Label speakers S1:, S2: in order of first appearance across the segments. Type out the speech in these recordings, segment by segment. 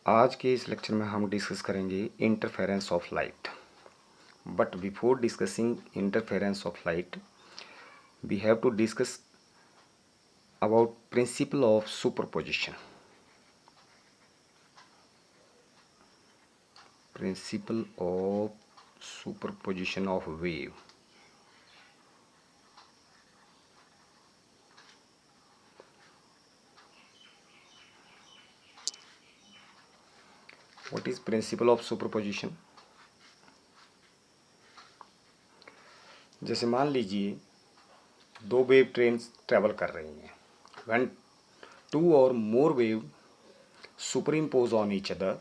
S1: आज के इस लेक्चर में हम डिस्कस करेंगे interference of light. But before discussing interference of light we have to discuss about principle of superposition. Principle of superposition of wave. What is principle of superposition? जैसे मान लीजिए दो वेव ट्रेन्स ट्रेवल कर रही हैं। When two और मोर wave superimpose on each other,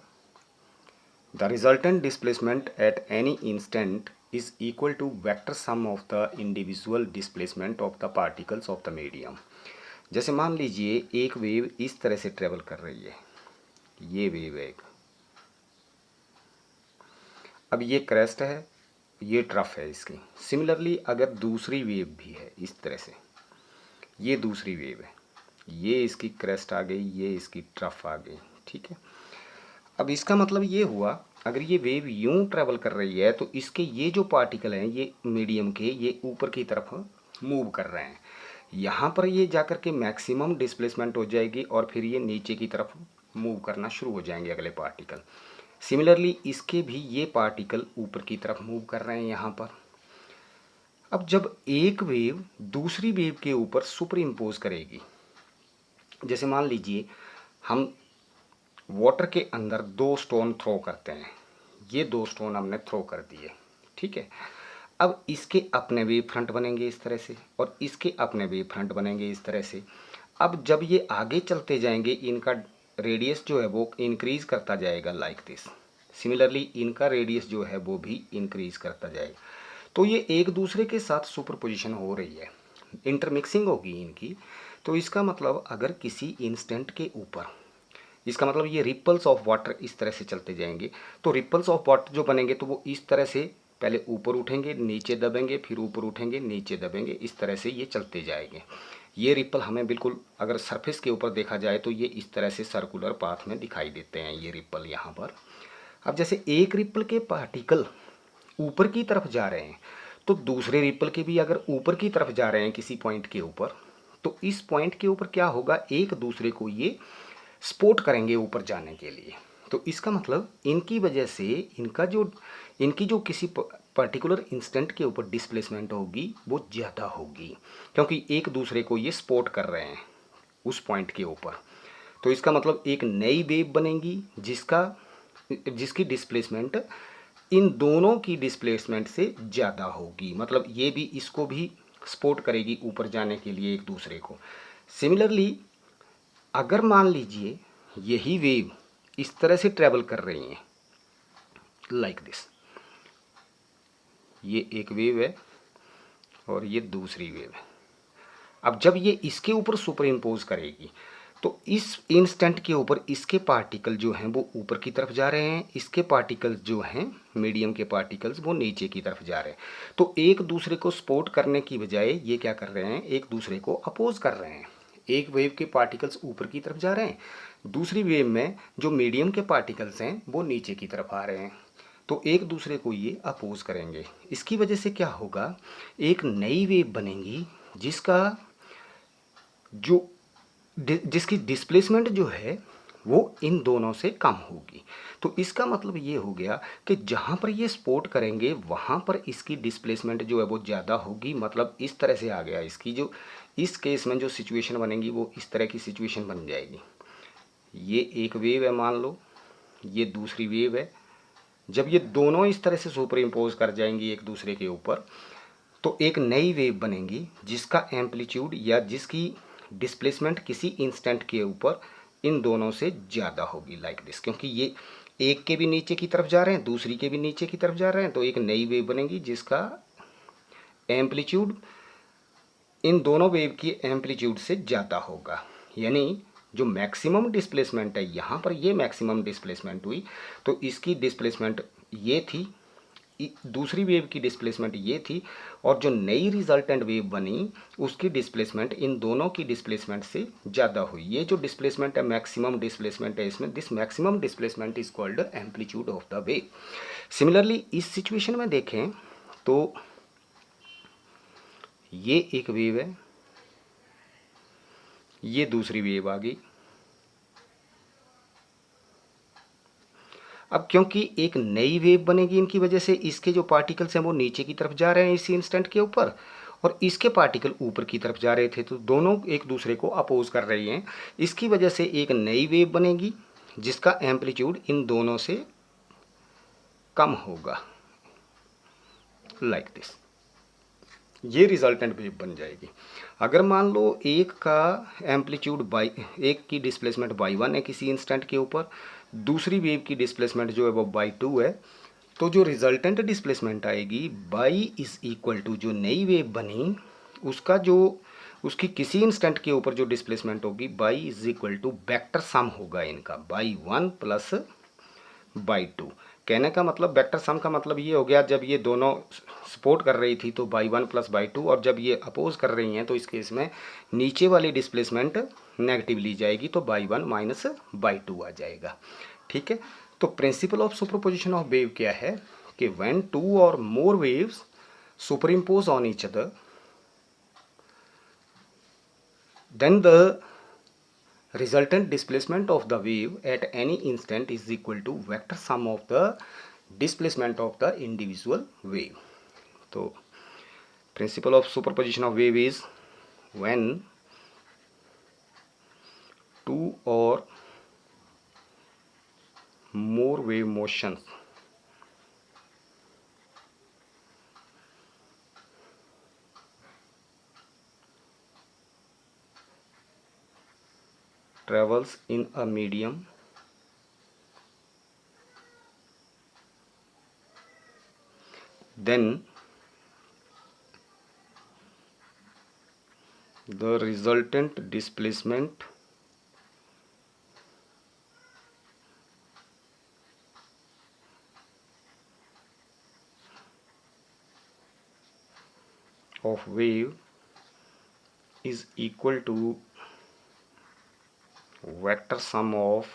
S1: the resultant displacement at any instant is equal to vector sum of the individual displacement of the particles of the medium। जैसे मान लीजिए एक wave इस तरह से ट्रेवल कर रही है, ये वेव है एक, अब ये क्रेस्ट है, ये ट्रफ है इसकी। सिमिलरली अगर दूसरी वेव भी है इस तरह से, ये दूसरी वेव है, ये इसकी क्रेस्ट आ गई, ये इसकी ट्रफ आ गई, ठीक है। अब इसका मतलब ये हुआ, अगर ये वेव यूं ट्रेवल कर रही है तो इसके ये जो पार्टिकल हैं ये मीडियम के ये ऊपर की तरफ मूव कर रहे हैं। यहाँ पर ये जाकर के मैक्सिमम डिस्प्लेसमेंट हो जाएगी और फिर ये नीचे की तरफ मूव करना शुरू हो जाएंगे अगले पार्टिकल। सिमिलरली इसके भी ये पार्टिकल ऊपर की तरफ मूव कर रहे हैं यहाँ पर। अब जब एक वेव दूसरी वेव के ऊपर सुपर इम्पोज करेगी, जैसे मान लीजिए हम वाटर के अंदर दो स्टोन थ्रो करते हैं, ये दो स्टोन हमने थ्रो कर दिए, ठीक है। अब इसके अपने वेव फ्रंट बनेंगे इस तरह से और इसके अपने वेव फ्रंट बनेंगे इस तरह से। अब जब ये आगे चलते जाएंगे इनका रेडियस जो है वो इंक्रीज करता जाएगा लाइक दिस। सिमिलरली इनका रेडियस जो है वो भी इंक्रीज करता जाएगा। तो ये एक दूसरे के साथ सुपरपोजिशन हो रही है, इंटरमिक्सिंग होगी इनकी। तो इसका मतलब अगर किसी इंस्टेंट के ऊपर, इसका मतलब ये रिपल्स ऑफ वाटर इस तरह से चलते जाएंगे, तो रिपल्स ऑफ वाटर जो बनेंगे तो वो इस तरह से पहले ऊपर उठेंगे, नीचे दबेंगे, फिर ऊपर उठेंगे, नीचे दबेंगे, इस तरह से ये चलते जाएंगे। ये रिपल हमें बिल्कुल अगर सरफेस के ऊपर देखा जाए तो ये इस तरह से सर्कुलर पाथ में दिखाई देते हैं ये रिपल यहाँ पर। अब जैसे एक रिपल के पार्टिकल ऊपर की तरफ जा रहे हैं तो दूसरे रिपल के भी अगर ऊपर की तरफ जा रहे हैं किसी पॉइंट के ऊपर, तो इस पॉइंट के ऊपर क्या होगा, एक दूसरे को ये सपोर्ट करेंगे ऊपर जाने के लिए। तो इसका मतलब इनकी वजह से इनकी जो किसी पर्टिकुलर इंस्टेंट के ऊपर डिस्प्लेसमेंट होगी वो ज़्यादा होगी, क्योंकि एक दूसरे को ये सपोर्ट कर रहे हैं उस पॉइंट के ऊपर। तो इसका मतलब एक नई वेव बनेगी जिसकी डिस्प्लेसमेंट इन दोनों की डिस्प्लेसमेंट से ज़्यादा होगी। मतलब ये भी इसको भी सपोर्ट करेगी ऊपर जाने के लिए एक दूसरे को। सिमिलरली अगर मान लीजिए यही वेव इस तरह से ट्रेवल कर रही हैं लाइक दिस, ये एक वेव है और ये दूसरी वेव है। अब जब ये इसके ऊपर सुपर इम्पोज करेगी तो इस इंस्टेंट के ऊपर इसके पार्टिकल जो हैं वो ऊपर की तरफ जा रहे हैं, इसके पार्टिकल्स जो हैं मीडियम के पार्टिकल्स वो नीचे की तरफ जा रहे हैं। तो एक दूसरे को सपोर्ट करने की बजाय ये क्या कर रहे हैं, एक दूसरे को अपोज कर रहे हैं। एक वेव के पार्टिकल्स ऊपर की तरफ जा रहे हैं, दूसरी वेव में जो मीडियम के पार्टिकल्स हैं वो नीचे की तरफ आ रहे हैं। तो एक दूसरे को ये अपोज करेंगे। इसकी वजह से क्या होगा, एक नई वेव बनेगी जिसकी डिस्प्लेसमेंट जो है वो इन दोनों से कम होगी। तो इसका मतलब ये हो गया कि जहाँ पर ये सपोर्ट करेंगे वहाँ पर इसकी डिस्प्लेसमेंट जो है वो ज़्यादा होगी। मतलब इस तरह से आ गया, इसकी जो इस केस में जो सिचुएशन बनेगी वो इस तरह की सिचुएशन बन जाएगी। ये एक वेव है, मान लो ये दूसरी वेव है। जब ये दोनों इस तरह से सुपर इम्पोज कर जाएंगी एक दूसरे के ऊपर तो एक नई वेव बनेगी जिसका एम्पलीट्यूड या जिसकी डिस्प्लेसमेंट किसी इंस्टेंट के ऊपर इन दोनों से ज़्यादा होगी लाइक दिस। क्योंकि ये एक के भी नीचे की तरफ जा रहे हैं, दूसरी के भी नीचे की तरफ जा रहे हैं, तो एक नई वेव बनेगी जिसका एम्पलीट्यूड इन दोनों वेव की एम्पलीट्यूड से ज़्यादा होगा। यानी जो मैक्सिमम डिस्प्लेसमेंट है यहाँ पर, ये मैक्सिमम डिस्प्लेसमेंट हुई तो इसकी डिस्प्लेसमेंट ये थी दूसरी वेव की डिस्प्लेसमेंट ये थी और जो नई रिजल्टेंट वेव बनी उसकी डिस्प्लेसमेंट इन दोनों की डिस्प्लेसमेंट से ज़्यादा हुई। ये जो डिस्प्लेसमेंट है मैक्सिमम डिस्प्लेसमेंट है इसमें, this maximum displacement is called amplitude of the wave. Similarly इस सिचुएशन में देखें तो ये एक वेव है, ये दूसरी वेव आ गई। अब क्योंकि एक नई वेव बनेगी इनकी वजह से इसके जो पार्टिकल्स हैं वो नीचे की तरफ जा रहे हैं इसी इंस्टेंट के ऊपर, और इसके पार्टिकल ऊपर की तरफ जा रहे थे, तो दोनों एक दूसरे को अपोज कर रही हैं। इसकी वजह से एक नई वेव बनेगी जिसका एम्पलीट्यूड इन दोनों से कम होगा, लाइक दिस। ये रिजल्टेंट वेव बन जाएगी। अगर मान लो एक का एम्पलीट्यूड बाई, एक की डिस्प्लेसमेंट बाई 1 है किसी इंस्टेंट के ऊपर, दूसरी वेव की डिस्प्लेसमेंट जो है वो बाई 2 है, तो जो रिजल्टेंट डिस्प्लेसमेंट आएगी बाई इज इक्वल टू जो नई वेव बनी उसका जो उसकी किसी इंस्टेंट के ऊपर जो डिस्प्लेसमेंट होगी Y is equal to vector sum होगा इनका, बाई 1 प्लस बाई 2। कहने का मतलब वेक्टर सम का मतलब ये हो गया जब ये दोनों सपोर्ट कर रही थी तो बाई 1 प्लस बाई 2, और जब ये अपोज कर रही हैं तो इस केस में नीचे वाली डिस्प्लेसमेंट नेगेटिव ली जाएगी तो बाई 1 माइनस बाई 2 आ जाएगा। ठीक है, तो principle of superposition of wave क्या है कि व्हेन टू और more waves superimpose on each other then the resultant displacement of the wave at any instant is equal to vector sum of the displacement of the individual wave. So principle of superposition of wave is when two or more wave motions travels in a medium then the resultant displacement of wave is equal to vector sum of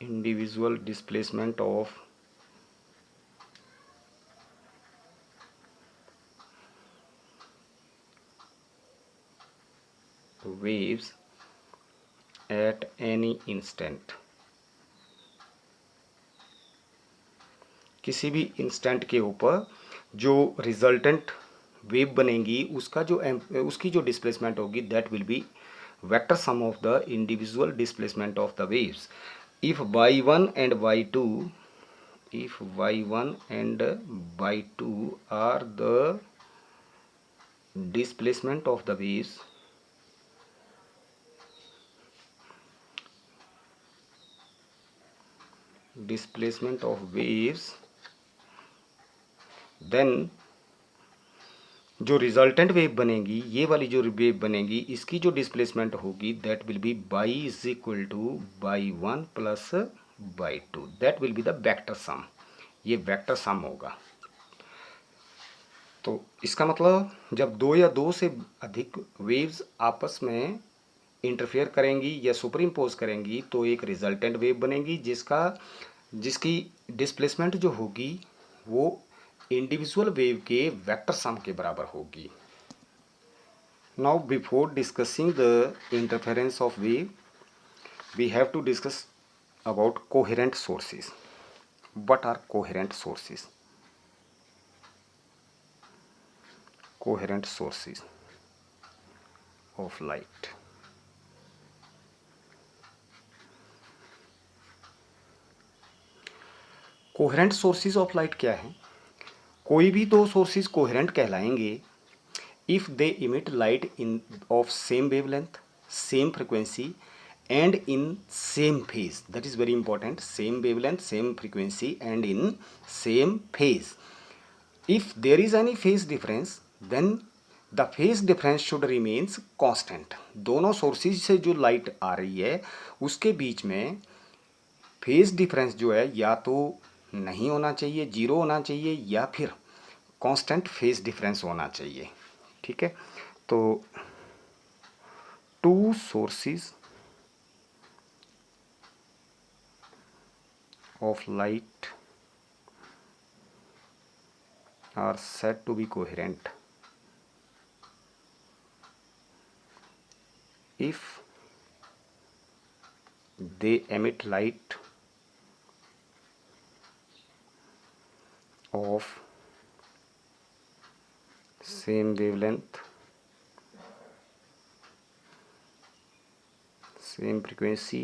S1: individual displacement of waves at any instant। किसी भी instant के ऊपर जो resultant wave बनेगी उसका जो उसकी जो डिस्प्लेसमेंट होगी that will B vector sum of the individual displacement of the waves if by 1 and by 2, if y1 and y2 are the displacement of the waves, then जो रिजल्टेंट वेव बनेगी ये वाली जो वेव बनेगी इसकी जो displacement होगी that will B by is equal two by 1 plus by 2, that will be the vector sum. ये वेक्टर सम होगा। तो इसका मतलब जब दो या दो से अधिक वेव्स आपस में इंटरफेयर करेंगी या सुपर इम्पोज करेंगी तो एक रिजल्टेंट वेव बनेगी जिसकी डिस्प्लेसमेंट जो होगी वो इंडिविजुअल वेव के वेक्टर सम के बराबर होगी। Now before discussing the interference of wave we have to discuss about coherent sources. What are coherent sources? Coherent sources of light. Coherent sources of light क्या है? कोई भी दो सोर्सेज कोहेरेंट कहलाएंगे if they emit light in of same wavelength, same frequency and in same phase. That is very important. Same wavelength, same frequency and in same phase. If there is any phase difference then the phase difference should remains constant. दोनों sources से जो light आ रही है उसके बीच में phase difference जो है या तो नहीं होना चाहिए, जीरो होना चाहिए, या फिर कांस्टेंट फेज डिफरेंस होना चाहिए। ठीक है, तो two sources of light are said to be coherent if they emit light of same wavelength, same frequency,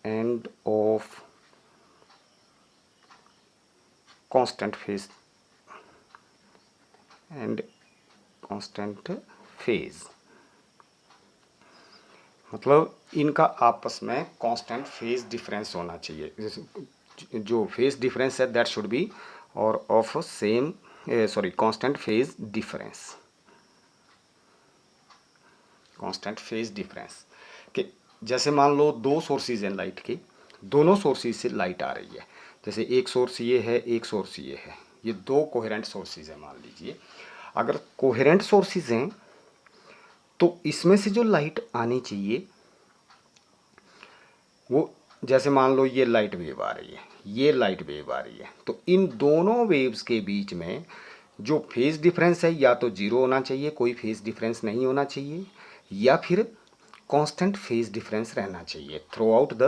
S1: and of constant phase and constant phase। मतलब इनका आपस में कांस्टेंट फेज डिफरेंस होना चाहिए। जो फेज डिफरेंस है दैट शुड बी और of same constant phase difference. Constant phase difference कि जैसे मान लो दो सोर्सेज हैं लाइट के, दोनों सोर्सेज से लाइट आ रही है। जैसे एक सोर्स ये है, एक सोर्स ये है, ये दो कोहेरेंट सोर्सेज हैं मान लीजिए। अगर कोहेरेंट सोर्सेज हैं तो इसमें से जो लाइट आनी चाहिए वो, जैसे मान लो ये लाइट वेव आ रही है, ये लाइट वेव आ रही है, तो इन दोनों वेव्स के बीच में जो फेज डिफरेंस है या तो जीरो होना चाहिए, कोई फेज डिफरेंस नहीं होना चाहिए, या फिर कांस्टेंट फेज डिफरेंस रहना चाहिए through out the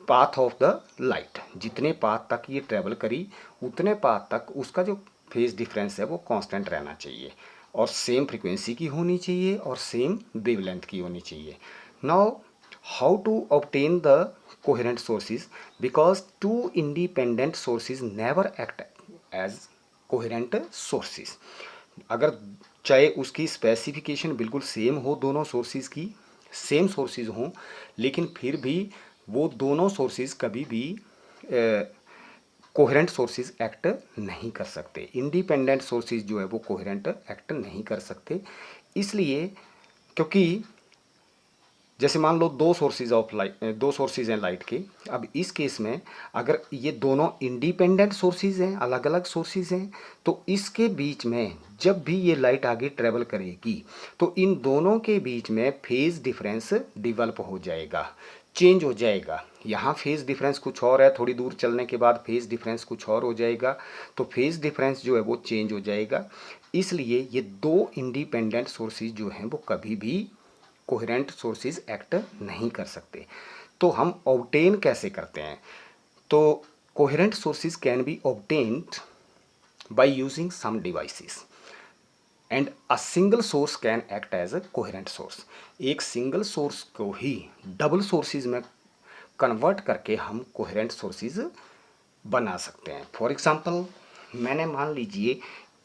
S1: path of the light. जितने पाथ तक ये ट्रेवल करी उतने पाथ तक उसका जो फेज डिफरेंस है वो कांस्टेंट रहना चाहिए और सेम फ्रीक्वेंसी की होनी चाहिए और सेम वेवलेंथ की होनी चाहिए। Now how to obtain the coherent sources, because two independent sources never act as coherent sources। अगर चाहे उसकी स्पेसिफिकेशन बिल्कुल सेम हो, दोनों सोर्सेज की सेम सोर्सेज हों, लेकिन फिर भी वो दोनों सोर्सेज कभी भी कोहेरेंट सोर्सेज एक्ट नहीं कर सकते। इंडिपेंडेंट सोर्सेज जो है वो कोहेरेंट एक्ट नहीं कर सकते, इसलिए क्योंकि जैसे मान लो दो सोर्सेज ऑफ लाइट, दो सोर्सेज हैं लाइट के। अब इस केस में अगर ये दोनों इंडिपेंडेंट सोर्सेज हैं, अलग अलग सोर्सेज हैं, तो इसके बीच में जब भी ये लाइट आगे ट्रेवल करेगी तो इन दोनों के बीच में फेज डिफरेंस डिवेल्प हो जाएगा, चेंज हो जाएगा। यहाँ फेज डिफरेंस कुछ और है, थोड़ी दूर चलने के बाद फेज डिफरेंस कुछ और हो जाएगा, तो फेज डिफरेंस जो है वो चेंज हो जाएगा। इसलिए ये दो इंडिपेंडेंट सोर्सेज जो हैं वो कभी भी कोहेरेंट सोर्सेज एक्ट नहीं कर सकते। तो हम ऑब्टेन कैसे करते हैं? तो coherent sources can be obtained by using some devices and a single source can act as a coherent source. एक सिंगल सोर्स को ही डबल सोर्सेज में कन्वर्ट करके हम कोहेरेंट सोर्सेज बना सकते हैं। फॉर एग्जांपल मैंने मान लीजिए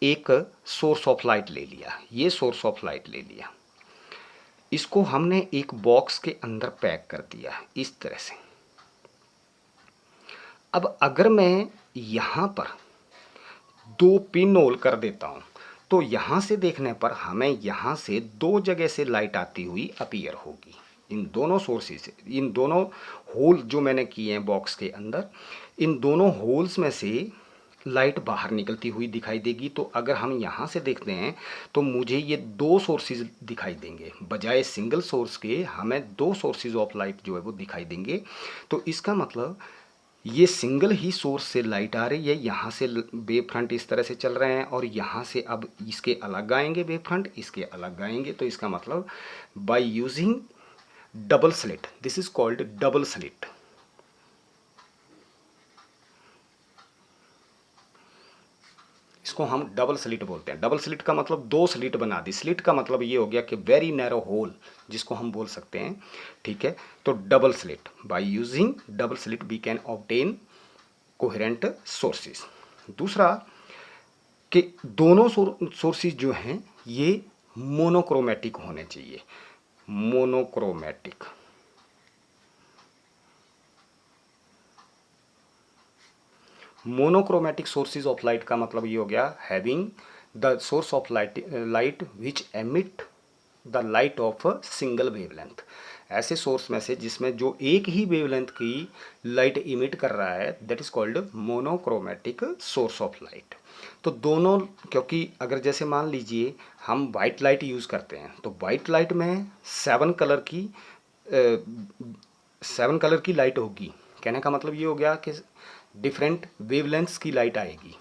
S1: एक सोर्स ऑफ लाइट ले लिया, ये सोर्स ऑफ लाइट ले लिया, इसको हमने एक बॉक्स के अंदर पैक कर दिया इस तरह से। अब अगर मैं यहाँ पर दो पिन होल कर देता हूँ तो यहाँ से देखने पर हमें यहाँ से दो जगह से लाइट आती हुई अपीयर होगी। इन दोनों सोर्सेज से, इन दोनों होल जो मैंने किए हैं बॉक्स के अंदर, इन दोनों होल्स में से लाइट बाहर निकलती हुई दिखाई देगी। तो अगर हम यहाँ से देखते हैं तो मुझे ये दो सोर्सेज दिखाई देंगे, बजाय सिंगल सोर्स के हमें दो सोर्सेज ऑफ लाइट जो है वो दिखाई देंगे। तो इसका मतलब ये सिंगल ही सोर्स से लाइट आ रही है, यहाँ से वेव फ्रंट इस तरह से चल रहे हैं और यहाँ से अब इसके अलग आएंगे वेव फ्रंट, इसके अलग आएंगे। तो इसका मतलब bye using double slit, this is called double slit. इसको हम डबल स्लिट बोलते हैं। डबल स्लिट का मतलब दो स्लिट बना दी। स्लिट का मतलब ये हो गया कि वेरी नैरो होल, जिसको हम बोल सकते हैं। ठीक है, तो double slit, by using double slit we can obtain coherent sources. दूसरा कि दोनों सोर्सेज जो हैं ये मोनोक्रोमेटिक होने चाहिए। Monochromatic, monochromatic sources of light का मतलब ये हो गया having the source of light which emit the light of single wavelength. ऐसे सोर्स में से जिसमें जो एक ही वेवलेंथ की लाइट इमिट कर रहा है, that is called monochromatic source of light. तो दोनों, क्योंकि अगर जैसे मान लीजिए हम वाइट लाइट यूज़ करते हैं तो वाइट लाइट में 7 कलर की लाइट होगी। कहने का मतलब ये हो गया कि डिफरेंट वेवलेंथ्स की लाइट आएगी।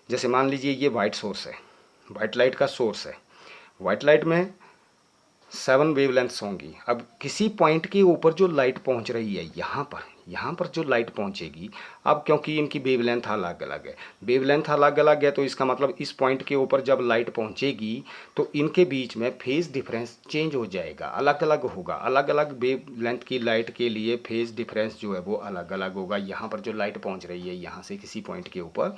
S1: जैसे मान लीजिए ये वाइट सोर्स है, वाइट लाइट का सोर्स है, वाइट लाइट में 7 वेवलेंथ्स होंगी। अब किसी पॉइंट के ऊपर जो लाइट पहुंच रही है, यहाँ पर जो लाइट पहुंचेगी, अब क्योंकि इनकी वेवलेंथ अलग अलग है, वेवलेंथ अलग अलग है, तो इसका मतलब इस पॉइंट के ऊपर जब लाइट पहुंचेगी तो इनके बीच में फेज डिफरेंस चेंज हो जाएगा, अलग अलग होगा। अलग अलग वेवलेंथ की लाइट के लिए फेज डिफरेंस जो है वो अलग अलग होगा। यहाँ पर जो लाइट पहुँच रही है यहाँ से किसी पॉइंट के ऊपर,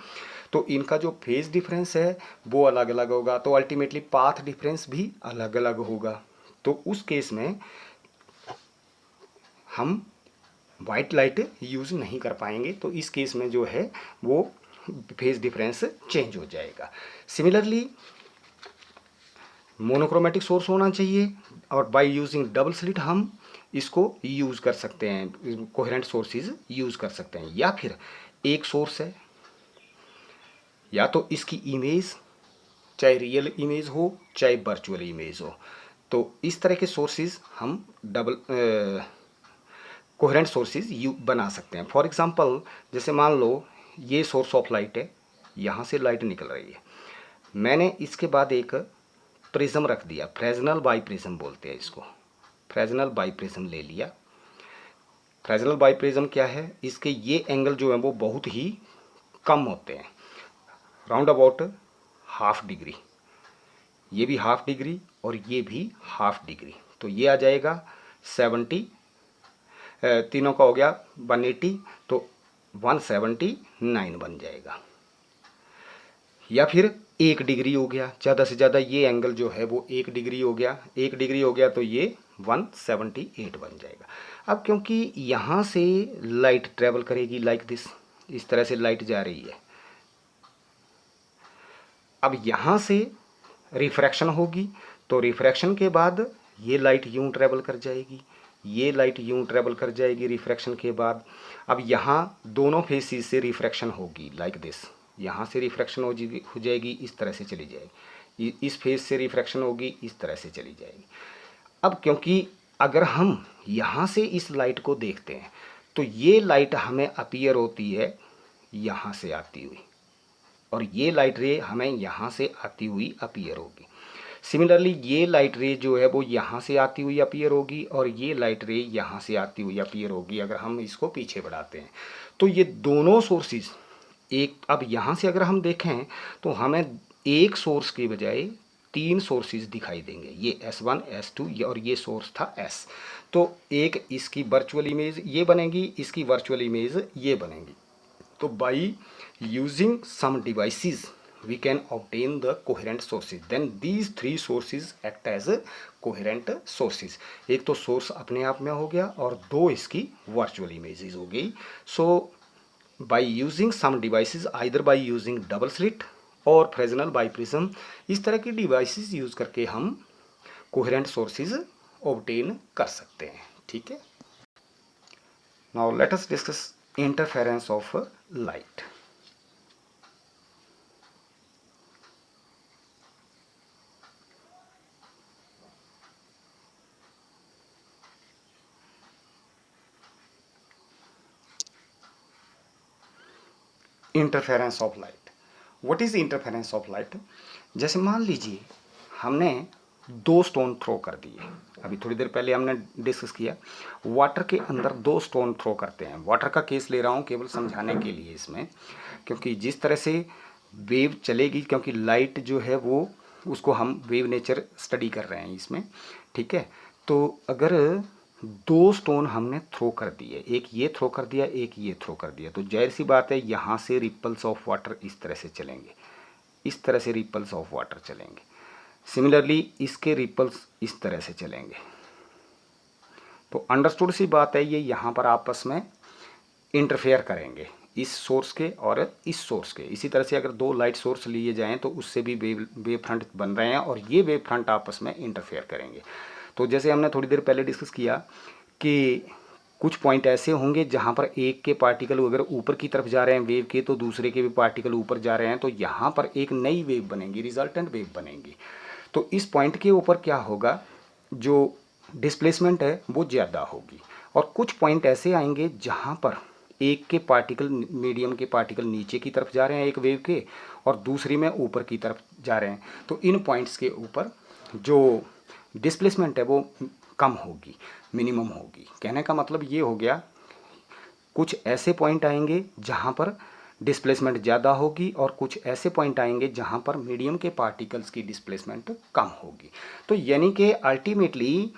S1: तो इनका जो फेज डिफरेंस है वो अलग अलग होगा, तो अल्टीमेटली पाथ डिफरेंस भी अलग अलग होगा। तो उस केस में हम वाइट लाइट यूज़ नहीं कर पाएंगे, तो इस केस में जो है वो फेज डिफरेंस चेंज हो जाएगा। सिमिलरली मोनोक्रोमेटिक सोर्स होना चाहिए, और बाय यूजिंग डबल स्लिट हम इसको यूज़ कर सकते हैं, कोहेरेंट सोर्सेज यूज़ कर सकते हैं। या फिर एक सोर्स है, या तो इसकी इमेज चाहे रियल इमेज हो चाहे वर्चुअल इमेज हो, तो इस तरह के सोर्सेज हम डबल कोहेरेंट सोर्सेज यू बना सकते हैं। फॉर एग्जांपल जैसे मान लो ये सोर्स ऑफ लाइट है, यहाँ से लाइट निकल रही है, मैंने इसके बाद एक प्रिज्म रख दिया, फ्रेजनल बाई प्रिज्म बोलते हैं इसको, फ्रेजनल बाई प्रिज्म ले लिया। फ्रेजनल बाई प्रिज्म क्या है, इसके ये एंगल जो है वो बहुत ही कम होते हैं, राउंड अबाउट हाफ डिग्री, ये भी हाफ डिग्री और ये भी हाफ डिग्री, तो ये आ जाएगा 70, तीनों का हो गया 180, तो 179 बन जाएगा। या फिर 1 डिग्री हो गया, ज़्यादा से ज़्यादा ये एंगल जो है वो 1 डिग्री हो गया, 1 डिग्री हो गया तो ये 178 बन जाएगा। अब क्योंकि यहाँ से लाइट ट्रेवल करेगी लाइक दिस, इस तरह से लाइट जा रही है, अब यहाँ से रिफ्रैक्शन होगी, तो रिफ्रैक्शन के बाद ये लाइट यूं ट्रेवल कर जाएगी, ये लाइट यूं ट्रेवल कर जाएगी रिफ्रैक्शन के बाद। अब यहाँ दोनों फेसेस से रिफ्रैक्शन होगी लाइक दिस, यहाँ से रिफ्रैक्शन हो जाएगी, इस तरह से चली जाएगी, इस फेस से रिफ्रैक्शन होगी, इस तरह से चली जाएगी। अब क्योंकि अगर हम यहाँ से इस लाइट को देखते हैं तो ये लाइट हमें अपीयर होती है यहाँ से आती हुई, और ये लाइट रे हमें यहाँ से आती हुई अपीयर होगी। सिमिलरली ये लाइट रे जो है वो यहाँ से आती हुई अपीयर होगी, और ये लाइट रे यहाँ से आती हुई अपीयर होगी अगर हम इसको पीछे बढ़ाते हैं। तो ये दोनों सोर्सेज एक, अब यहाँ से अगर हम देखें तो हमें एक सोर्स के बजाय 3 सोर्सेज दिखाई देंगे, ये S1 S2 और ये सोर्स था S। तो एक इसकी वर्चुअल इमेज ये बनेगी, इसकी वर्चुअल इमेज ये बनेगी। तो by using some devices we can obtain the coherent sources, then these 3 sources act as coherent sources। एक तो सोर्स अपने आप में हो गया और 2 इसकी वर्चुअल इमेजेस हो गई। So by using some devices, either by using double slit और फ्रेजनल बाई प्रिज्म, इस तरह की डिवाइसेस यूज करके हम कोहेरेंट सोर्सेज ऑब्टेन कर सकते हैं। ठीक है, now let us discuss interference of light. Interference of light, what is interference of light? जैसे मान लीजिए हमने 2 स्टोन थ्रो कर दिए, अभी थोड़ी देर पहले हमने डिस्कस किया वाटर के अंदर 2 स्टोन थ्रो करते हैं। वाटर का केस ले रहा हूँ केवल समझाने के लिए इसमें, क्योंकि जिस तरह से वेव चलेगी, क्योंकि लाइट जो है वो उसको हम वेव नेचर स्टडी कर रहे हैं इसमें। ठीक है, तो अगर 2 स्टोन हमने थ्रो कर दिए, एक ये थ्रो कर दिया, एक ये थ्रो कर दिया, तो जाहिर सी बात है यहाँ से रिपल्स ऑफ वाटर इस तरह से चलेंगे, इस तरह से रिपल्स ऑफ वाटर चलेंगे। सिमिलरली इसके रिपल्स इस तरह से चलेंगे। तो अंडरस्टूड सी बात है, ये यहाँ पर आपस में इंटरफेयर करेंगे, इस सोर्स के और इस सोर्स के। इसी तरह से अगर दो लाइट सोर्स लिए जाएं तो उससे भी वेव फ्रंट बन रहे हैं और ये वेव फ्रंट आपस में इंटरफेयर करेंगे। तो जैसे हमने थोड़ी देर पहले डिस्कस किया कि कुछ पॉइंट ऐसे होंगे जहाँ पर एक के पार्टिकल अगर ऊपर की तरफ जा रहे हैं वेव के, तो दूसरे के भी पार्टिकल ऊपर जा रहे हैं, तो यहाँ पर एक नई वेव बनेगी, रिजल्टेंट वेव बनेगी। तो इस पॉइंट के ऊपर क्या होगा, जो डिस्प्लेसमेंट है वो ज़्यादा होगी। और कुछ पॉइंट ऐसे आएंगे जहाँ पर एक के पार्टिकल, मीडियम के पार्टिकल नीचे की तरफ जा रहे हैं एक वेव के, और दूसरी में ऊपर की तरफ जा रहे हैं। तो इन पॉइंट्स के ऊपर जो डिस्प्लेसमेंट है वो कम होगी, मिनिमम होगी। कहने का मतलब ये हो गया, कुछ ऐसे पॉइंट आएंगे जहाँ पर डिस्प्लेसमेंट ज़्यादा होगी और कुछ ऐसे पॉइंट आएंगे जहाँ पर मीडियम के पार्टिकल्स की डिस्प्लेसमेंट कम होगी। तो यानी कि अल्टीमेटली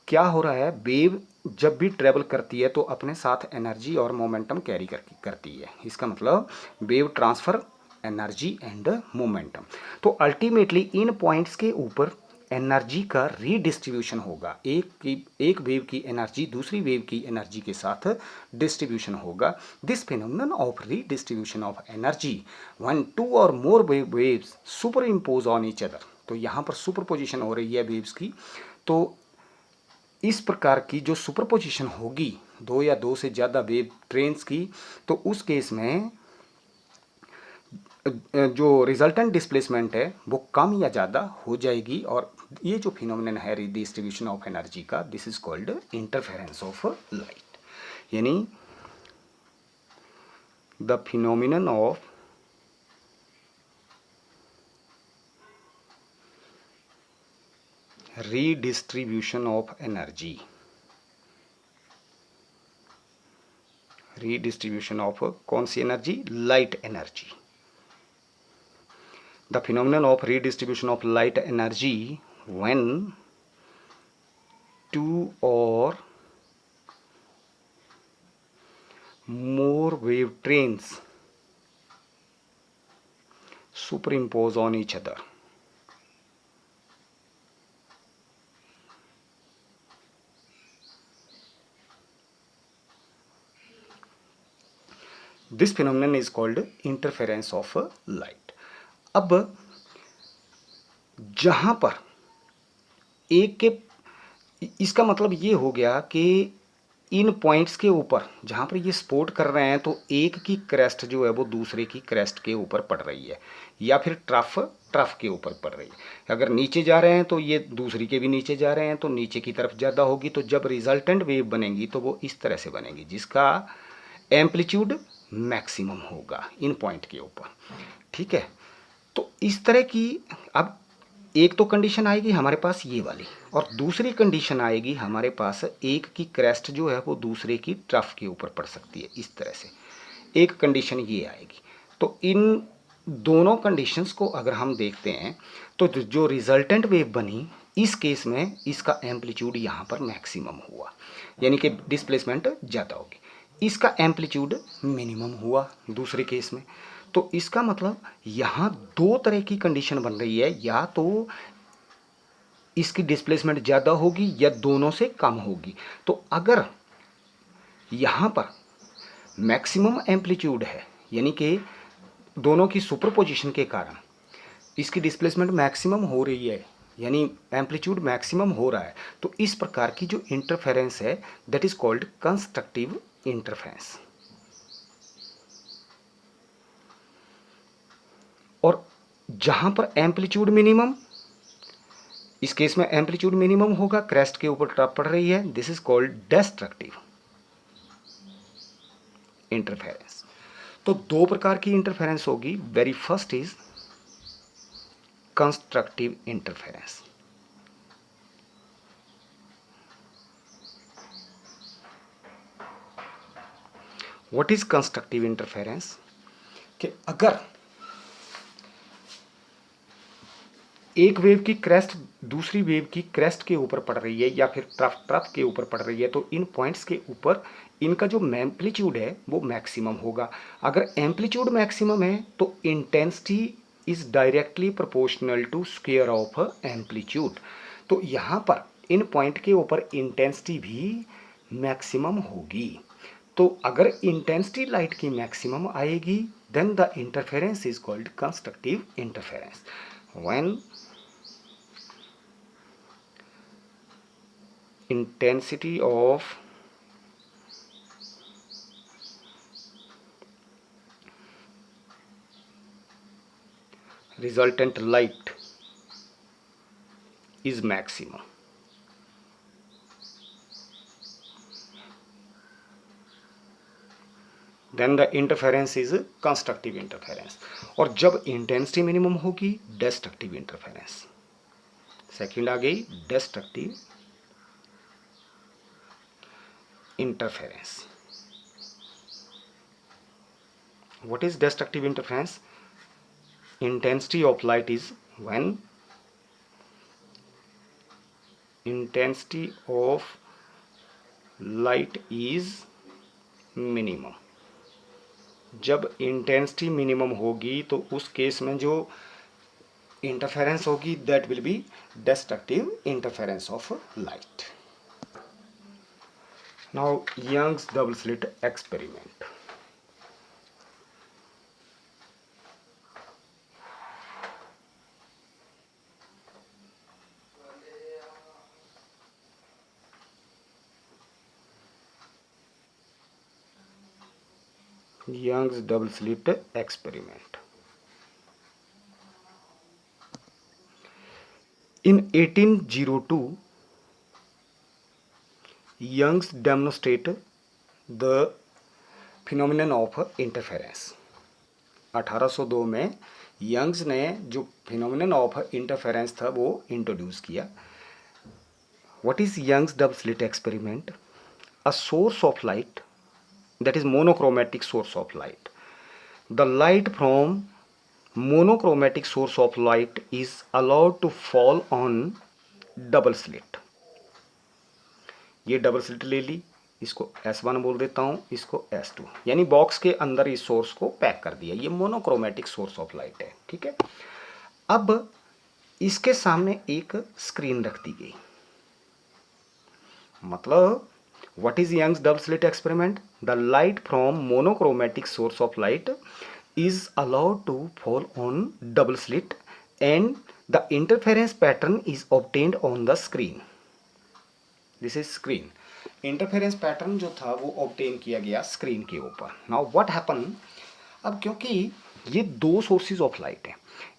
S1: क्या हो रहा है, वेव जब भी ट्रेवल करती है तो अपने साथ एनर्जी और मोमेंटम कैरी करती है। इसका मतलब wave transfer energy and momentum. तो अल्टीमेटली इन पॉइंट्स के ऊपर एनर्जी का रीडिस्ट्रीब्यूशन होगा, एक वेव की एनर्जी दूसरी वेव की एनर्जी के साथ डिस्ट्रीब्यूशन होगा। This phenomenon of redistribution of energy when two और more waves superimpose on each other. तो यहाँ पर सुपरपोजिशन हो रही है वेव्स की। तो इस प्रकार की जो सुपरपोजिशन होगी दो या दो से ज़्यादा वेव ट्रेन्स की, तो उस केस में जो रिजल्टेंट डिस्प्लेसमेंट है वो कम या ज़्यादा हो जाएगी। और ये जो फिनोमिनन है डिस्ट्रीब्यूशन ऑफ एनर्जी का, this is called interference of light. यानी the phenomenon of redistribution of energy, redistribution of कौन सी एनर्जी, light energy. The phenomenon of redistribution of light energy when two or more wave trains superimpose on each other. This phenomenon is called interference of light. अब जहाँ पर एक के, इसका मतलब ये हो गया कि इन पॉइंट्स के ऊपर जहाँ पर ये सपोर्ट कर रहे हैं, तो एक की क्रेस्ट जो है वो दूसरे की क्रेस्ट के ऊपर पड़ रही है, या फिर ट्रफ के ऊपर पड़ रही है। अगर नीचे जा रहे हैं तो ये दूसरी के भी नीचे जा रहे हैं, तो नीचे की तरफ ज़्यादा होगी। तो जब रिजल्टेंट वेव बनेगी तो वो इस तरह से बनेगी, जिसका एम्पलीट्यूड मैक्सिमम होगा इन पॉइंट के ऊपर। ठीक है, तो इस तरह की अब एक तो कंडीशन आएगी हमारे पास ये वाली, और दूसरी कंडीशन आएगी हमारे पास एक की क्रेस्ट जो है वो दूसरे की ट्रफ के ऊपर पड़ सकती है, इस तरह से एक कंडीशन ये आएगी। तो इन दोनों कंडीशंस को अगर हम देखते हैं तो जो रिजल्टेंट वेव बनी, इस केस में इसका एम्पलीट्यूड यहाँ पर मैक्सिमम हुआ, यानी कि डिस्प्लेसमेंट ज़्यादा होगी। इसका एम्पलीट्यूड मिनिमम हुआ दूसरे केस में। तो इसका मतलब यहाँ दो तरह की कंडीशन बन रही है, या तो इसकी डिस्प्लेसमेंट ज़्यादा होगी या दोनों से कम होगी। तो अगर यहाँ पर मैक्सिमम एम्पलीट्यूड है, यानी कि दोनों की सुपरपोजिशन के कारण इसकी डिस्प्लेसमेंट मैक्सिमम हो रही है, यानी एम्पलीट्यूड मैक्सिमम हो रहा है, तो इस प्रकार की जो इंटरफेरेंस है that is called constructive interference. और जहां पर एम्पलीट्यूड मिनिमम, इस केस में एम्पलीट्यूड मिनिमम होगा, क्रेस्ट के ऊपर ट्रफ पड़ रही है, this is called destructive interference. तो दो प्रकार की इंटरफेरेंस होगी। Very first is constructive interference. What is constructive interference, कि अगर एक वेव की क्रेस्ट दूसरी वेव की क्रेस्ट के ऊपर पड़ रही है या फिर ट्रफ के ऊपर पड़ रही है, तो इन पॉइंट्स के ऊपर इनका जो एम्पलीट्यूड है वो मैक्सिमम होगा। अगर एम्पलीट्यूड मैक्सिमम है तो intensity is directly proportional to square of amplitude. तो यहाँ पर इन पॉइंट के ऊपर इंटेंसिटी भी मैक्सिमम होगी। तो अगर इंटेंसिटी लाइट की मैक्सिमम आएगी then the interference is called constructive interference. When intensity of resultant light is maximum, then the interference is constructive interference. और जब इंटेंसिटी मिनिमम होगी destructive interference. सेकेंड आ गई destructive interference. What is destructive interference? Intensity of light is when intensity of light is minimum. जब intensity minimum होगी तो उस case में जो इंटरफेरेंस होगी that will B destructive interference of light. Now Young's double slit experiment. Young's double slit experiment. In 1802, Young's demonstrated the phenomenon of interference. 1802 में Young's ने जो फिनोमिनन ऑफ इंटरफेरेंस था वो इंट्रोड्यूस किया. What is Young's double slit experiment? A source of light, that is monochromatic source of light. The light from monochromatic source of light is allowed to fall on double slit. ये double slit ले ली, इसको S1 बोल देता हूँ, इसको S2, यानी box के अंदर इस सोर्स को पैक कर दिया. ये मोनोक्रोमेटिक सोर्स ऑफ लाइट है. ठीक है. अब इसके सामने एक स्क्रीन रख दी गई. मतलब what is Young's double slit experiment? The light from monochromatic source of light is allowed to fall on double slit and the interference pattern is obtained on the screen. This is screen. Interference pattern जो था वो obtain किया गया screen के ऊपर. Now what happen, अब क्योंकि ये दो सोर्सेज ऑफ लाइट है,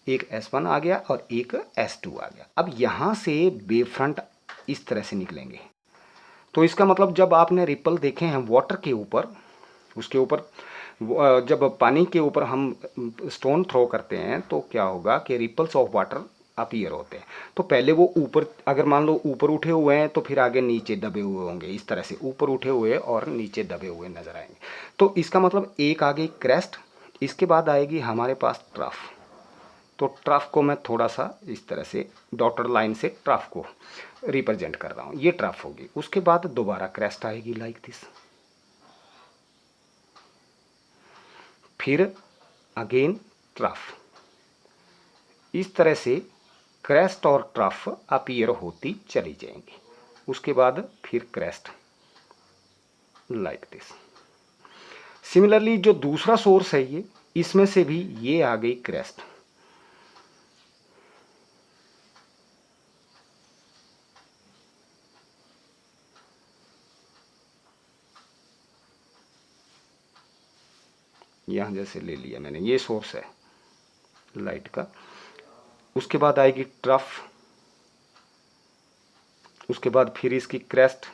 S1: एक S1 आ गया और एक S2 आ गया. अब यहाँ से वेव फ्रंट इस तरह से निकलेंगे. तो इसका मतलब जब आपने रिपल देखे हैं वाटर के ऊपर, उसके ऊपर जब पानी के ऊपर हम स्टोन थ्रो करते हैं तो क्या होगा कि रिपल्स ऑफ वाटर अपीयर होते हैं. तो पहले वो ऊपर, अगर मान लो ऊपर उठे हुए हैं तो फिर आगे नीचे दबे हुए होंगे. इस तरह से ऊपर उठे हुए और नीचे दबे हुए नजर आएंगे. तो इसका मतलब एक आ गई क्रेस्ट, इसके बाद आएगी हमारे पास ट्रफ. तो ट्रफ को मैं थोड़ा सा इस तरह से डॉटर लाइन से ट्रफ को रिप्रेजेंट कर रहा हूँ. ये ट्रफ होगी. उसके बाद दोबारा क्रेस्ट आएगी लाइक दिस. फिर अगेन ट्रफ. इस तरह से क्रेस्ट और ट्रफ अपीयर होती चली जाएंगी. उसके बाद फिर क्रेस्ट लाइक दिस. सिमिलरली जो दूसरा सोर्स है ये, इसमें से भी ये आ गई क्रेस्ट. यहाँ जैसे ले लिया मैंने, ये सोर्स है लाइट का. उसके बाद आएगी ट्रफ, उसके बाद फिर इसकी क्रेस्ट,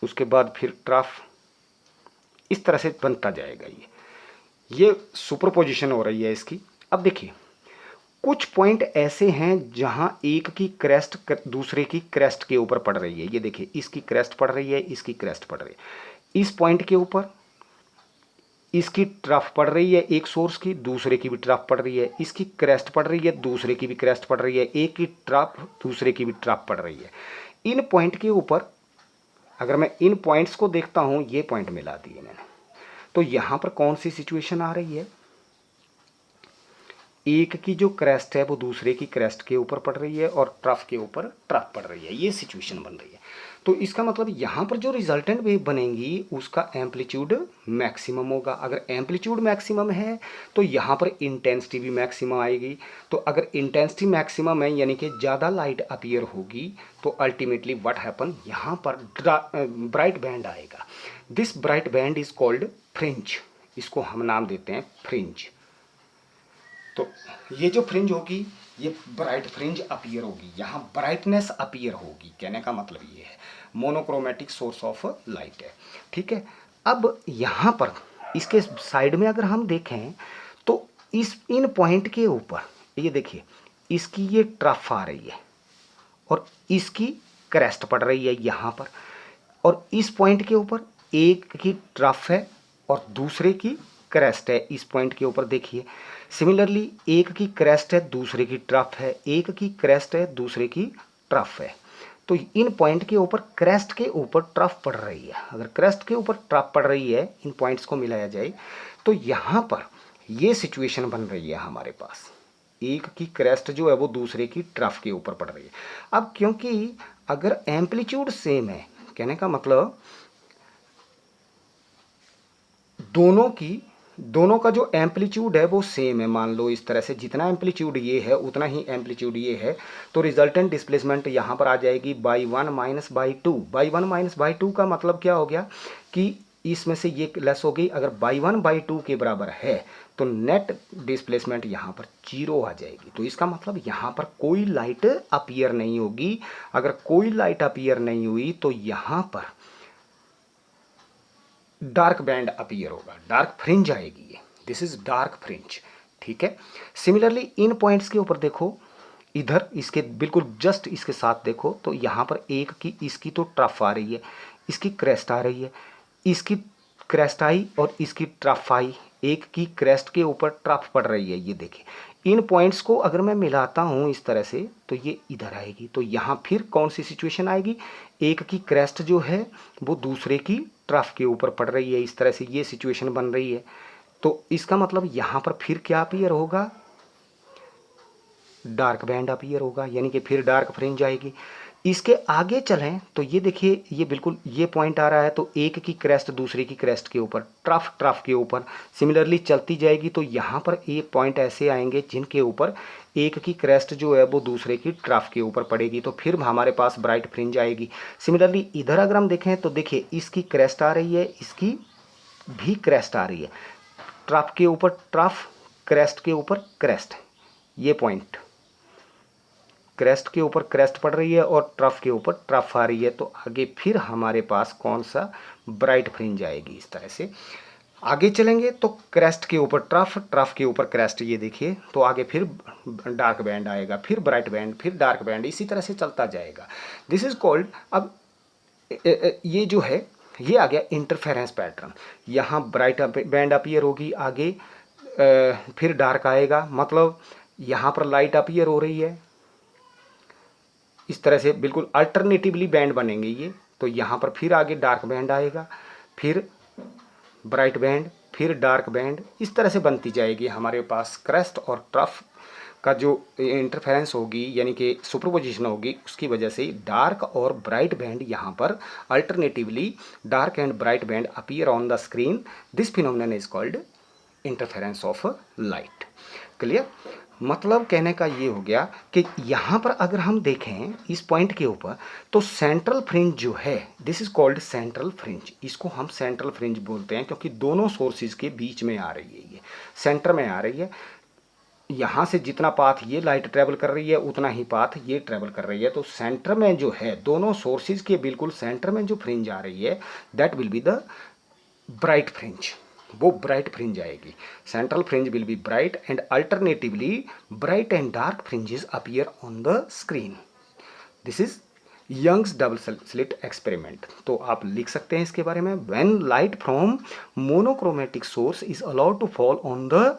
S1: उसके बाद फिर ट्रफ. इस तरह से बनता जाएगा. ये सुपरपोजिशन हो रही है इसकी. अब देखिए कुछ पॉइंट ऐसे हैं जहां एक की क्रेस्ट दूसरे की क्रेस्ट के ऊपर पड़ रही है. ये देखिए इसकी क्रेस्ट पड़ रही है, इसकी क्रेस्ट पड़ रही है. इस पॉइंट के ऊपर इसकी ट्रफ पड़ रही है एक सोर्स की, दूसरे की भी ट्रफ पड़ रही है. इसकी क्रेस्ट पड़ रही है, दूसरे की भी क्रेस्ट पड़ रही है. एक की ट्रफ दूसरे की भी ट्रफ पड़ रही है. इन पॉइंट के ऊपर अगर मैं इन पॉइंट्स को देखता हूं, ये पॉइंट मिला दिए मैंने, तो यहां पर कौन सी सिचुएशन आ रही है? एक की जो क्रेस्ट है वो दूसरे की क्रेस्ट के ऊपर पड़ रही है और ट्रफ के ऊपर ट्रफ पड़ रही है. ये सिचुएशन बन रही है. तो इसका मतलब यहाँ पर जो रिजल्टेंट वेव बनेंगी उसका एम्पलीट्यूड मैक्सिमम होगा। अगर एम्पलीट्यूड मैक्सिमम है तो यहाँ पर इंटेंसिटी भी मैक्सिमम आएगी। तो अगर इंटेंसिटी मैक्सिमम है यानी कि ज़्यादा लाइट अपीयर होगी तो अल्टीमेटली व्हाट हैपन, यहाँ पर ब्राइट बैंड आएगा। This bright band is called fringe, इसको हम नाम देते हैं फ्रिंज। तो ये जो फ्रिंज होगी ये ब्राइट फ्रिंज अपीयर होगी, यहाँ ब्राइटनेस अपीयर होगी। कहने का मतलब ये है मोनोक्रोमेटिक सोर्स ऑफ लाइट है, ठीक है। अब यहाँ पर इसके साइड में अगर हम देखें तो इन पॉइंट के ऊपर ये देखिए, इसकी ये ट्रफ आ रही है और इसकी क्रेस्ट पड़ रही है यहाँ पर, और इस पॉइंट के ऊपर एक की ट्रफ है और दूसरे की क्रेस्ट है। इस पॉइंट के ऊपर देखिए, सिमिलरली एक की क्रेस्ट है दूसरे की ट्रफ है, एक की क्रेस्ट है दूसरे की ट्रफ है। तो इन पॉइंट के ऊपर क्रेस्ट के ऊपर ट्रफ पड़ रही है। अगर क्रेस्ट के ऊपर ट्रफ पड़ रही है, इन पॉइंट्स को मिलाया जाए तो यहाँ पर ये सिचुएशन बन रही है हमारे पास, एक की क्रेस्ट जो है वो दूसरे की ट्रफ के ऊपर पड़ रही है। अब क्योंकि अगर एम्पलीट्यूड सेम है, कहने का मतलब दोनों का जो एम्पलीट्यूड है वो सेम है, मान लो इस तरह से, जितना एम्पलीट्यूड ये है उतना ही एम्पलीट्यूड ये है, तो रिजल्टेंट डिस्प्लेसमेंट यहाँ पर आ जाएगी by 1 minus by 2। By 1 minus by 2 का मतलब क्या हो गया कि इसमें से ये लेस हो गई। अगर बाई 1 बाई 2 के बराबर है तो नेट डिस्प्लेसमेंट यहाँ पर 0 आ जाएगी। तो इसका मतलब यहाँ पर कोई लाइट अपीयर नहीं होगी। अगर कोई लाइट अपीयर नहीं हुई तो यहाँ पर डार्क बैंड अपीयर होगा, डार्क फ्रिंज आएगी ये, दिस इज डार्क फ्रिंज, ठीक है। सिमिलरली इन पॉइंट्स के ऊपर देखो, इधर इसके बिल्कुल जस्ट इसके साथ देखो तो यहाँ पर एक की इसकी तो ट्रफ आ रही है, इसकी क्रेस्ट आ रही है, इसकी क्रेस्ट आई और इसकी ट्रफ आई, एक की क्रेस्ट के ऊपर ट्रफ पड़ रही है। ये देखिए, इन पॉइंट्स को अगर मैं मिलाता हूँ इस तरह से तो ये इधर आएगी। तो यहाँ फिर कौन सी सिचुएशन आएगी, एक की क्रेस्ट जो है वो दूसरे की ट्रफ के ऊपर पड़ रही है, इस तरह से ये सिचुएशन बन रही है। तो इसका मतलब यहाँ पर फिर क्या अपीयर होगा, डार्क बैंड अपीयर होगा, यानी कि फिर डार्क फ्रिंज आएगी। इसके आगे चलें तो ये देखिए, ये बिल्कुल ये पॉइंट आ रहा है तो एक की क्रेस्ट दूसरे की क्रेस्ट के ऊपर, ट्रफ के ऊपर सिमिलरली चलती जाएगी। तो यहाँ पर ये पॉइंट ऐसे आएंगे जिनके ऊपर एक की क्रेस्ट जो है वो दूसरे की ट्रफ के ऊपर पड़ेगी, तो फिर हमारे पास ब्राइट फ्रिंज आएगी। सिमिलरली इधर अगर हम देखें तो देखिए, इसकी क्रेस्ट आ रही है, इसकी भी क्रेस्ट आ रही है, ट्रफ के ऊपर ट्रफ, क्रेस्ट के ऊपर क्रेस्ट, ये पॉइंट क्रेस्ट के ऊपर क्रेस्ट पड़ रही है और ट्रफ के ऊपर ट्रफ आ रही है। तो आगे फिर हमारे पास कौन सा, ब्राइट फ्रिंज आएगी। इस तरह से आगे चलेंगे तो क्रेस्ट के ऊपर ट्रफ, ट्रफ के ऊपर क्रेस्ट, ये देखिए, तो आगे फिर डार्क बैंड आएगा, फिर ब्राइट बैंड, फिर डार्क बैंड, इसी तरह से चलता जाएगा। दिस इज कॉल्ड, अब ये जो है ये आ गया इंटरफेरेंस पैटर्न। यहाँ ब्राइट बैंड अपीयर होगी, आगे फिर डार्क आएगा, मतलब यहाँ पर लाइट अपीयर हो रही है, इस तरह से बिल्कुल अल्टरनेटिवली बैंड बनेंगे ये। तो यहाँ पर फिर आगे डार्क बैंड आएगा, फिर ब्राइट बैंड, फिर डार्क बैंड, इस तरह से बनती जाएगी हमारे पास क्रेस्ट और ट्रफ का जो इंटरफेरेंस होगी, यानी कि सुपरपोजिशन होगी, उसकी वजह से डार्क और ब्राइट बैंड यहाँ पर alternatively dark and bright band appear on the screen. This phenomenon is called interference of light. Clear, मतलब कहने का ये हो गया कि यहाँ पर अगर हम देखें इस पॉइंट के ऊपर तो सेंट्रल फ्रिंज जो है, this is called central fringe, इसको हम सेंट्रल फ्रिंज बोलते हैं क्योंकि दोनों सोर्सेज के बीच में आ रही है, ये सेंटर में आ रही है। यहाँ से जितना पाथ ये लाइट ट्रेवल कर रही है उतना ही पाथ ये ट्रेवल कर रही है। तो सेंटर में जो है, दोनों सोर्सेज के बिल्कुल सेंटर में जो फ्रिंज आ रही है that will be the bright fringe, वो ब्राइट फ्रिंज आएगी। Central fringe will be bright and alternatively bright and dark fringes appear on the screen. This is Young's double slit experiment. तो आप लिख सकते हैं इसके बारे में, when light from monochromatic source is allowed to fall on the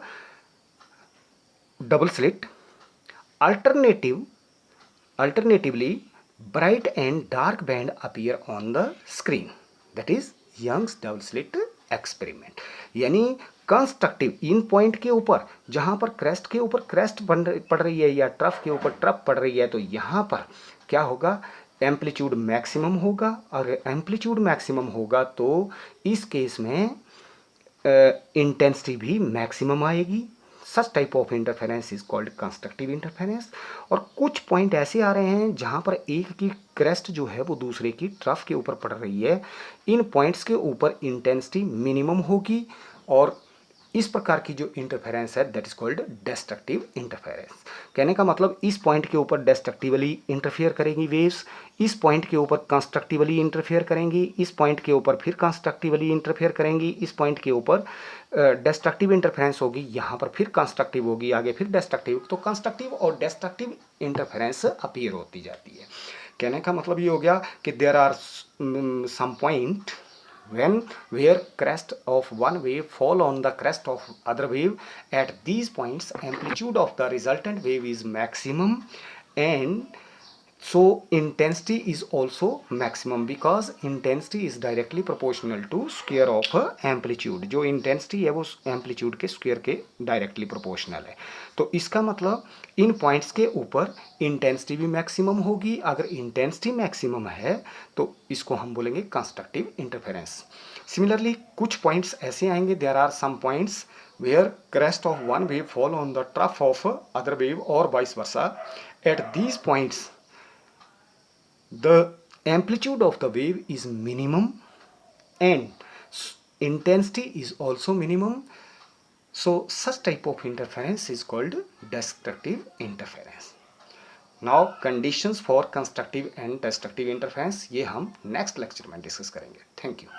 S1: double slit, alternatively bright and dark band appear on the screen, that is Young's double slit experiment। यानी constructive, इन point के ऊपर जहाँ पर क्रेस्ट के ऊपर crest पड़ रही है या ट्रफ के ऊपर ट्रफ पड़ रही है, तो यहाँ पर क्या होगा, एम्पलीट्यूड मैक्सिमम होगा। अगर एम्पलीट्यूड मैक्सिमम होगा तो इस केस में इंटेंसिटी भी मैक्सिमम आएगी। Such type of interference is called constructive interference. और कुछ पॉइंट ऐसे आ रहे हैं जहां पर एक की क्रेस्ट जो है वो दूसरे की ट्रफ के ऊपर पड़ रही है। इन पॉइंट्स के ऊपर इंटेंसिटी मिनिमम होगी और इस प्रकार की जो इंटरफेरेंस है that is called destructive interference. कहने का मतलब इस पॉइंट के ऊपर डिस्ट्रक्टिवली इंटरफेयर करेंगी वेव्स, इस पॉइंट के ऊपर कंस्ट्रक्टिवली इंटरफेयर करेंगी, इस पॉइंट के ऊपर फिर कंस्ट्रक्टिवली इंटरफेयर करेंगी, इस पॉइंट के ऊपर डिस्ट्रक्टिव इंटरफेरेंस होगी, यहाँ पर फिर कंस्ट्रक्टिव होगी, आगे फिर डिस्ट्रक्टिव। तो कंस्ट्रक्टिव और डिस्ट्रक्टिव इंटरफेरेंस अपीयर होती जाती है। कहने का मतलब ये हो गया कि there are some point when where crest of one wave fall on the crest of other wave. At these points amplitude of the resultant wave is maximum and so intensity is also maximum because intensity is directly proportional to square of amplitude। जो intensity है वो amplitude के square के directly proportional है। तो इसका मतलब इन points के ऊपर intensity भी maximum होगी। अगर intensity maximum है तो इसको हम बोलेंगे constructive interference। Similarly कुछ points ऐसे आएंगे, there are some points where crest of one wave fall on the trough of other wave or vice versa. At these points the amplitude of the wave is minimum and intensity is also minimum. So such type of interference is called destructive interference. Now conditions for constructive and destructive interference ये हम next lecture में discuss करेंगे। Thank you.